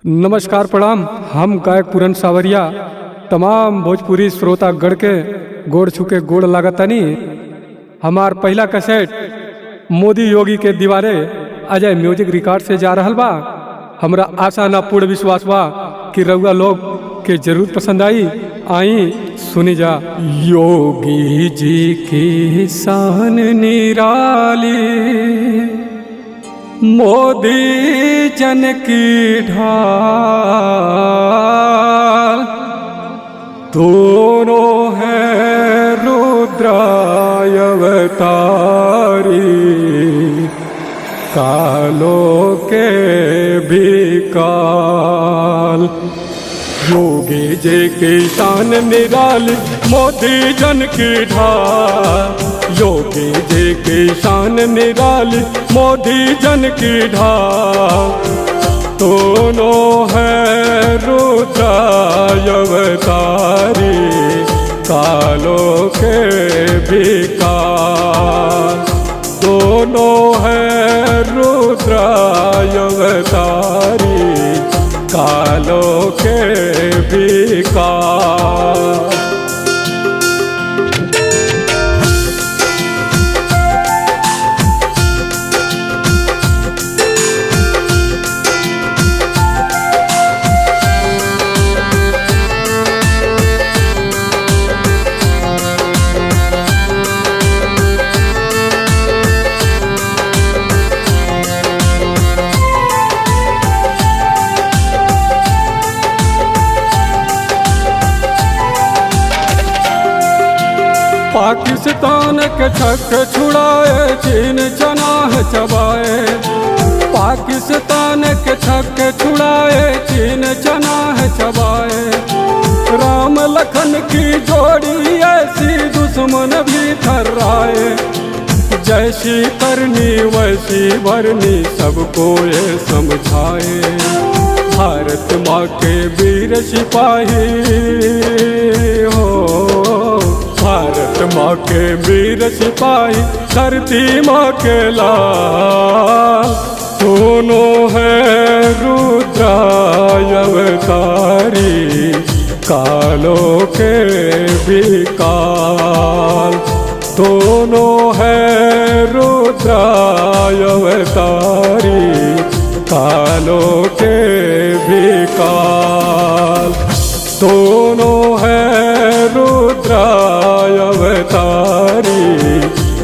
नमस्कार प्रणाम। हम गायक पूरन सावरिया तमाम भोजपुरी श्रोता गढ़ के गोड़ छुके गोड़ लागतानी। हमार पहला कैसेट मोदी योगी के दीवारे अजय म्यूजिक रिकॉर्ड से जा रहल बा। हमरा आशा ना पूर्ण विश्वास बा कि रउआ लोग के जरूर पसंद आई सुनी जा। योगी जी की शान निराली, मोदी जन की ढाल, दोनों है रुद्राय अवतारी, कालों के भी काल। योगी जी की शान निराली, मोदी जन की ढाल। योगी जी की शान निराली, मोदी जन की ढाल, दोनों है रुद्राय अवतारी, कालों के भी काल। दोनों है रुद्राय अवतारी, कालों के भी काल। पाकिस्तान के छक छुड़ाए, चीन चनाह चबाए। पाकिस्तान के छक छुड़ाए, चीन चनाह चबाए। राम लखन की जोड़ी ऐसी दुश्मन भी थर्राए। जैसी करनी वैसी भरनी, सबको ये समझाए। भारत माँ के वीर सिपाही हो, भारत माँ के वीर सिपाही, धरती माँ के लाल। दोनों है रुद्राय अवतारी, कालों के भी काल। दोनों है रुद्राय अवतारी, कालों के भी काल। दोनों है रुद्राय अवतारी,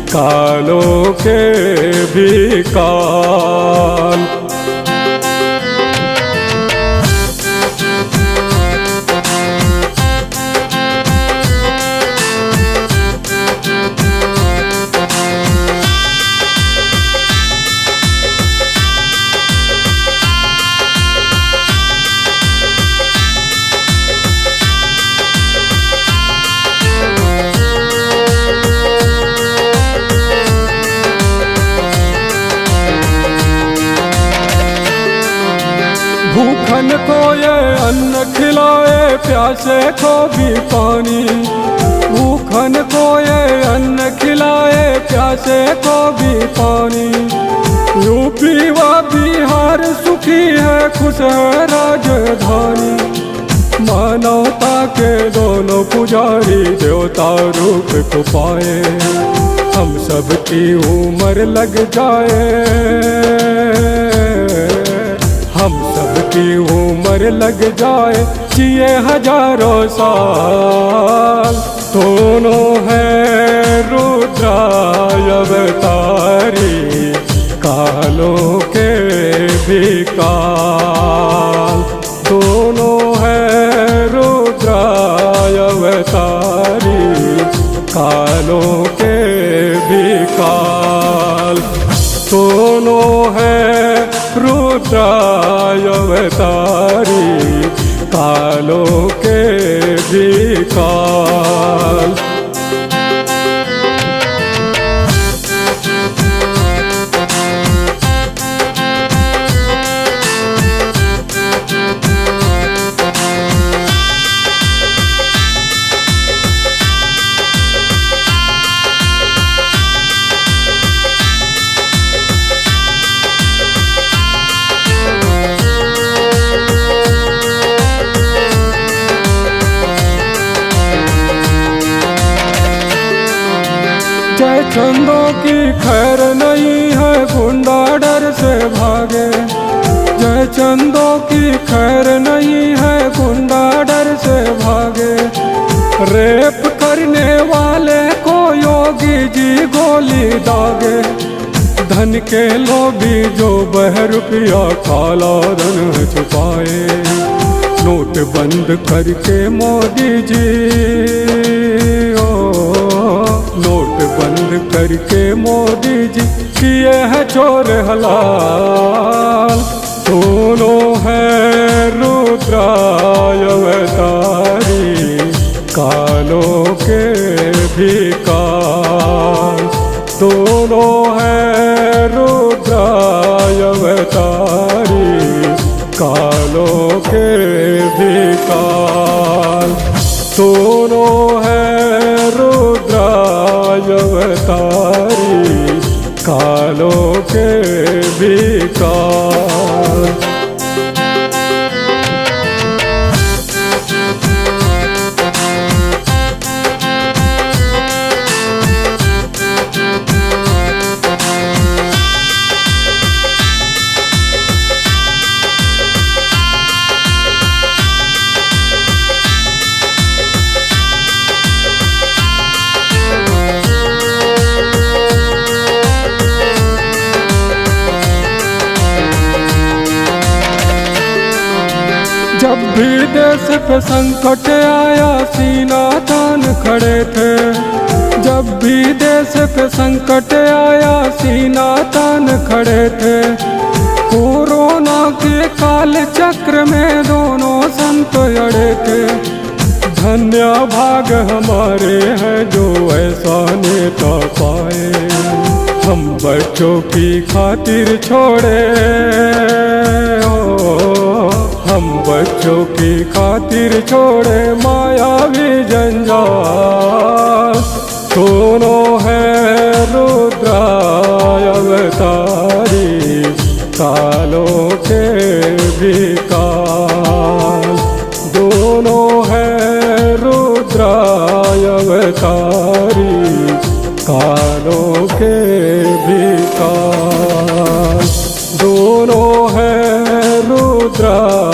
कालों के भी काल। भूखन को ये अन्न खिलाए, प्यासे को भी पानी। भूखन को ये अन्न खिलाए, प्यासे को भी पानी। यूपी व बिहार सुखी है, खुश है राजधानी। मानवता के दोनों पुजारी, देवता रूप को पाए। हम सब की उम्र लग जाए, हम सब की उम्र लग जाए, जिए हजारों साल। दोनों है रुद्राय अवतारी, कालों के भी काल। दोनों है रुद्राय अवतारी, कालों के भी काल। दोनों है रुद्राय अवतारी, कालों के भी काल। चंदों की खैर नहीं है, गुंडा डर से भागे। जय चंदों की खैर नहीं है, गुंडा डर से भागे। रेप करने वाले को योगी जी गोली दागे। धन के लोभी जो 2 रुपया काला धन छुपाए। नोट बंद करके मोदी जी, नोट बंद करके मोदी जी किए है चोर हलाल। दोनों है रुद्राय अवतारी, कालों के भिखार। दोनों है रुद्राय अवतारी, कालों के भिखार। दोनों है रुद्राय अवतारी, कालों के भिखार। जब भी देश पे संकट आया सीना तान खड़े थे। जब भी देश पे संकट आया सीना तान खड़े थे। कोरोना के काल चक्र में दोनों संत अड़े थे। धन्य भाग हमारे हैं जो ऐसा नेता पाए। हम बच्चों की खातिर छोड़े, हम बच्चों की खातिर छोड़े मायावी जंजाल। दोनों है रुद्राय अवतारी, कालों के भिखार। दोनों है रुद्राय अवतारी, कालों के भिखार। दोनों है रुद्राय